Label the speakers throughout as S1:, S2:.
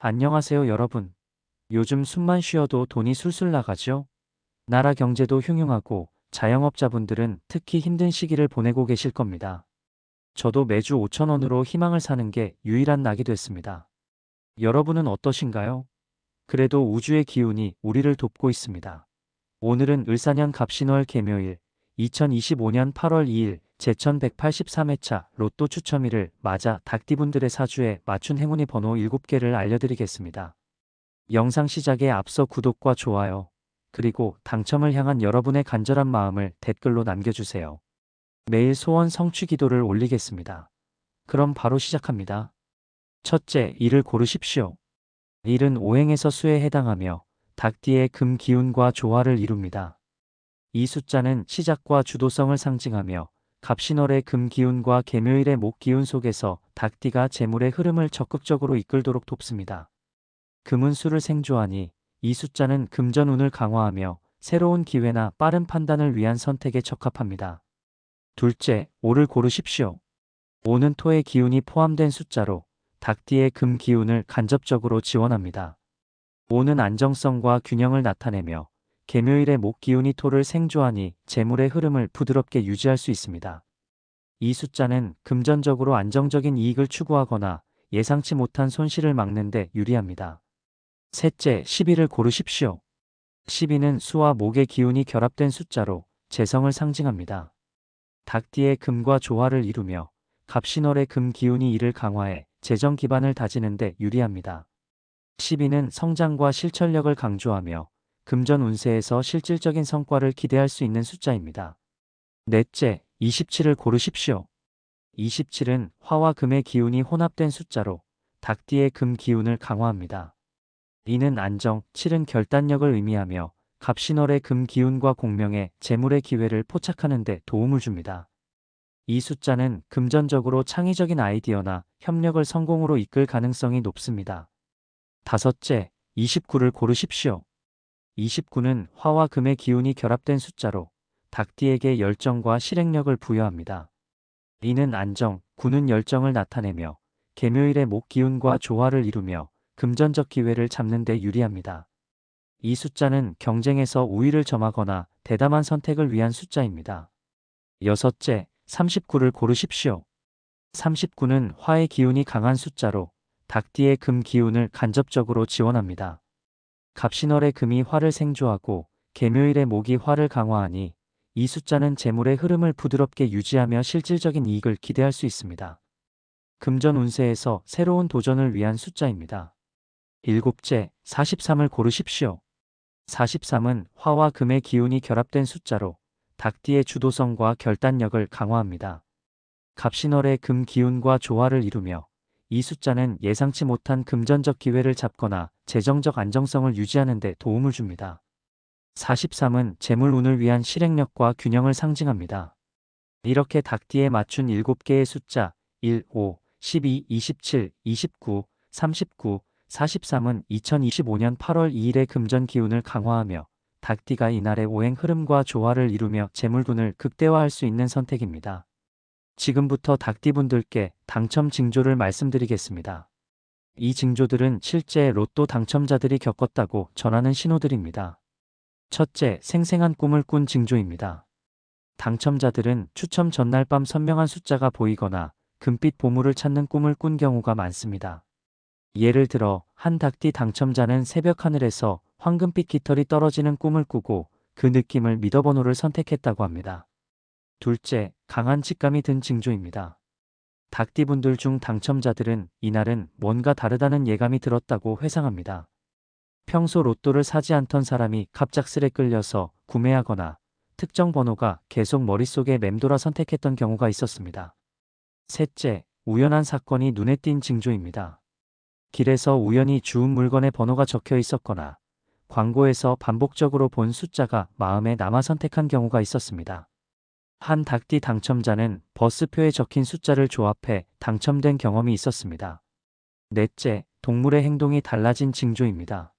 S1: 안녕하세요, 여러분. 요즘 숨만 쉬어도 돈이 술술 나가죠? 나라 경제도 흉흉하고 자영업자분들은 특히 힘든 시기를 보내고 계실 겁니다. 저도 매주 5천 원으로 희망을 사는 게 유일한 낙이 됐습니다. 여러분은 어떠신가요? 그래도 우주의 기운이 우리를 돕고 있습니다. 오늘은 을사년 갑신월 개묘일 2025년 8월 2일 제1183회차 로또 추첨일을 맞아 닭띠분들의 사주에 맞춘 행운의 번호 7개를 알려드리겠습니다. 영상 시작에 앞서 구독과 좋아요, 그리고 당첨을 향한 여러분의 간절한 마음을 댓글로 남겨주세요. 매일 소원 성취 기도를 올리겠습니다. 그럼 바로 시작합니다. 첫째, 일을 고르십시오. 일은 오행에서 수에 해당하며 닭띠의 금 기운과 조화를 이룹니다. 이 숫자는 시작과 주도성을 상징하며 갑신월의 금 기운과 개묘일의 목 기운 속에서 닭띠가 재물의 흐름을 적극적으로 이끌도록 돕습니다. 금은 수를 생조하니 이 숫자는 금전운을 강화하며 새로운 기회나 빠른 판단을 위한 선택에 적합합니다. 둘째, 오를 고르십시오. 오는 토의 기운이 포함된 숫자로 닭띠의 금 기운을 간접적으로 지원합니다. 오는 안정성과 균형을 나타내며 개묘일의 목 기운이 토를 생조하니 재물의 흐름을 부드럽게 유지할 수 있습니다. 이 숫자는 금전적으로 안정적인 이익을 추구하거나 예상치 못한 손실을 막는 데 유리합니다. 셋째, 12를 고르십시오. 12는 수와 목의 기운이 결합된 숫자로 재성을 상징합니다. 닭띠의 금과 조화를 이루며 갑신월의 금 기운이 이를 강화해 재정 기반을 다지는 데 유리합니다. 12는 성장과 실천력을 강조하며 금전 운세에서 실질적인 성과를 기대할 수 있는 숫자입니다. 넷째, 27을 고르십시오. 27은 화와 금의 기운이 혼합된 숫자로 닭띠의 금 기운을 강화합니다. 이는 안정, 7은 결단력을 의미하며 갑신월의 금 기운과 공명에 재물의 기회를 포착하는 데 도움을 줍니다. 이 숫자는 금전적으로 창의적인 아이디어나 협력을 성공으로 이끌 가능성이 높습니다. 다섯째, 29를 고르십시오. 29는 화와 금의 기운이 결합된 숫자로 닭띠에게 열정과 실행력을 부여합니다. 이는 안정, 구는 열정을 나타내며 개묘일의 목 기운과 조화를 이루며 금전적 기회를 잡는 데 유리합니다. 이 숫자는 경쟁에서 우위를 점하거나 대담한 선택을 위한 숫자입니다. 여섯째, 39를 고르십시오. 39는 화의 기운이 강한 숫자로 닭띠의 금 기운을 간접적으로 지원합니다. 갑신월의 금이 화를 생조하고 개묘일의 목이 화를 강화하니 이 숫자는 재물의 흐름을 부드럽게 유지하며 실질적인 이익을 기대할 수 있습니다. 금전 운세에서 새로운 도전을 위한 숫자입니다. 일곱째, 43을 고르십시오. 43은 화와 금의 기운이 결합된 숫자로 닭띠의 주도성과 결단력을 강화합니다. 갑신월의 금 기운과 조화를 이루며 이 숫자는 예상치 못한 금전적 기회를 잡거나 재정적 안정성을 유지하는 데 도움을 줍니다. 43은 재물운을 위한 실행력과 균형을 상징합니다. 이렇게 닭띠에 맞춘 7개의 숫자 1, 5, 12, 27, 29, 39, 43은 2025년 8월 2일의 금전 기운을 강화하며 닭띠가 이날의 오행 흐름과 조화를 이루며 재물운을 극대화할 수 있는 선택입니다. 지금부터 닭띠분들께 당첨 징조를 말씀드리겠습니다. 이 징조들은 실제 로또 당첨자들이 겪었다고 전하는 신호들입니다. 첫째, 생생한 꿈을 꾼 징조입니다. 당첨자들은 추첨 전날 밤 선명한 숫자가 보이거나 금빛 보물을 찾는 꿈을 꾼 경우가 많습니다. 예를 들어 한 닭띠 당첨자는 새벽 하늘에서 황금빛 깃털이 떨어지는 꿈을 꾸고 그 느낌을 미더번호를 선택했다고 합니다. 둘째, 강한 직감이 든 징조입니다. 닭띠분들 중 당첨자들은 이날은 뭔가 다르다는 예감이 들었다고 회상합니다. 평소 로또를 사지 않던 사람이 갑작스레 끌려서 구매하거나 특정 번호가 계속 머릿속에 맴돌아 선택했던 경우가 있었습니다. 셋째, 우연한 사건이 눈에 띈 징조입니다. 길에서 우연히 주운 물건에 번호가 적혀 있었거나 광고에서 반복적으로 본 숫자가 마음에 남아 선택한 경우가 있었습니다. 한 닭띠 당첨자는 버스표에 적힌 숫자를 조합해 당첨된 경험이 있었습니다. 넷째, 동물의 행동이 달라진 징조입니다.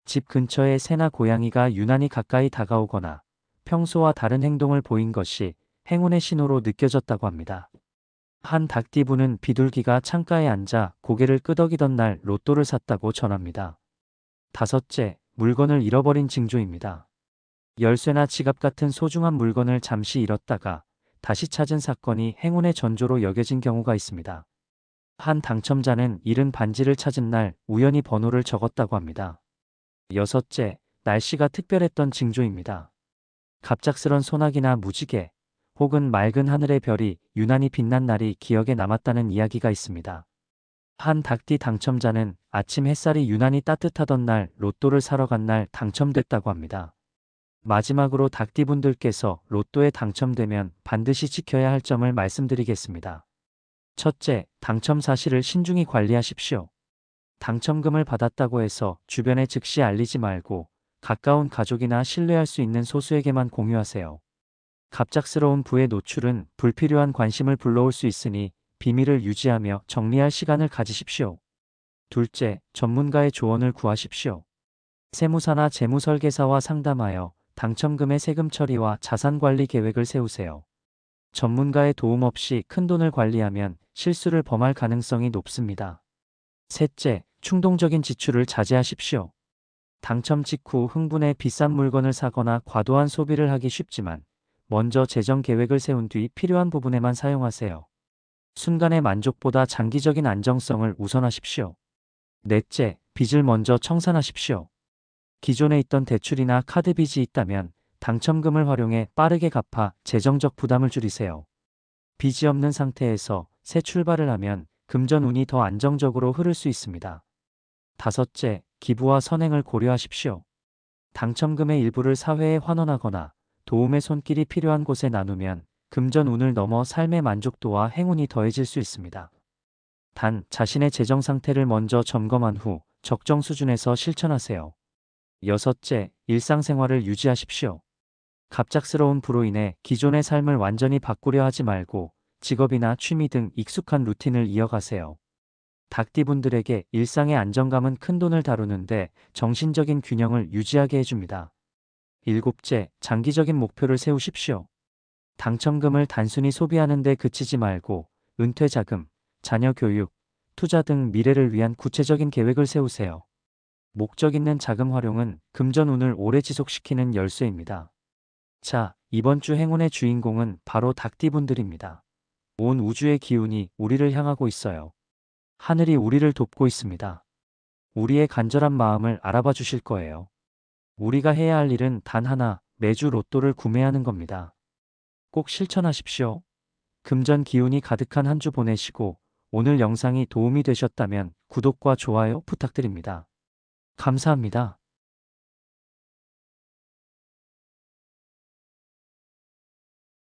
S1: 집 근처에 새나 고양이가 유난히 가까이 다가오거나 평소와 다른 행동을 보인 것이 행운의 신호로 느껴졌다고 합니다. 한 닭띠부는 비둘기가 창가에 앉아 고개를 끄덕이던 날 로또를 샀다고 전합니다. 다섯째, 물건을 잃어버린 징조입니다. 열쇠나 지갑 같은 소중한 물건을 잠시 잃었다가 다시 찾은 사건이 행운의 전조로 여겨진 경우가 있습니다. 한 당첨자는 잃은 반지를 찾은 날 우연히 번호를 적었다고 합니다. 여섯째, 날씨가 특별했던 징조입니다. 갑작스런 소나기나 무지개, 혹은 맑은 하늘의 별이 유난히 빛난 날이 기억에 남았다는 이야기가 있습니다. 한 닭띠 당첨자는 아침 햇살이 유난히 따뜻하던 날 로또를 사러 간 날 당첨됐다고 합니다. 마지막으로 닭띠분들께서 로또에 당첨되면 반드시 지켜야 할 점을 말씀드리겠습니다. 첫째, 당첨 사실을 신중히 관리하십시오. 당첨금을 받았다고 해서 주변에 즉시 알리지 말고 가까운 가족이나 신뢰할 수 있는 소수에게만 공유하세요. 갑작스러운 부의 노출은 불필요한 관심을 불러올 수 있으니 비밀을 유지하며 정리할 시간을 가지십시오. 둘째, 전문가의 조언을 구하십시오. 세무사나 재무설계사와 상담하여 당첨금의 세금 처리와 자산 관리 계획을 세우세요. 전문가의 도움 없이 큰돈을 관리하면 실수를 범할 가능성이 높습니다. 셋째, 충동적인 지출을 자제하십시오. 당첨 직후 흥분해 비싼 물건을 사거나 과도한 소비를 하기 쉽지만 먼저 재정 계획을 세운 뒤 필요한 부분에만 사용하세요. 순간의 만족보다 장기적인 안정성을 우선하십시오. 넷째, 빚을 먼저 청산하십시오. 기존에 있던 대출이나 카드 빚이 있다면 당첨금을 활용해 빠르게 갚아 재정적 부담을 줄이세요. 빚이 없는 상태에서 새 출발을 하면 금전 운이 더 안정적으로 흐를 수 있습니다. 다섯째, 기부와 선행을 고려하십시오. 당첨금의 일부를 사회에 환원하거나 도움의 손길이 필요한 곳에 나누면 금전 운을 넘어 삶의 만족도와 행운이 더해질 수 있습니다. 단, 자신의 재정 상태를 먼저 점검한 후 적정 수준에서 실천하세요. 여섯째, 일상생활을 유지하십시오. 갑작스러운 부로 인해 기존의 삶을 완전히 바꾸려 하지 말고 직업이나 취미 등 익숙한 루틴을 이어가세요. 닭띠분들에게 일상의 안정감은 큰돈을 다루는데 정신적인 균형을 유지하게 해줍니다. 일곱째, 장기적인 목표를 세우십시오. 당첨금을 단순히 소비하는 데 그치지 말고 은퇴 자금, 자녀 교육, 투자 등 미래를 위한 구체적인 계획을 세우세요. 목적 있는 자금 활용은 금전 운을 오래 지속시키는 열쇠입니다. 자, 이번 주 행운의 주인공은 바로 닭띠분들입니다. 온 우주의 기운이 우리를 향하고 있어요. 하늘이 우리를 돕고 있습니다. 우리의 간절한 마음을 알아봐 주실 거예요. 우리가 해야 할 일은 단 하나, 매주 로또를 구매하는 겁니다. 꼭 실천하십시오. 금전 기운이 가득한 한 주 보내시고 오늘 영상이 도움이 되셨다면 구독과 좋아요 부탁드립니다. 감사합니다.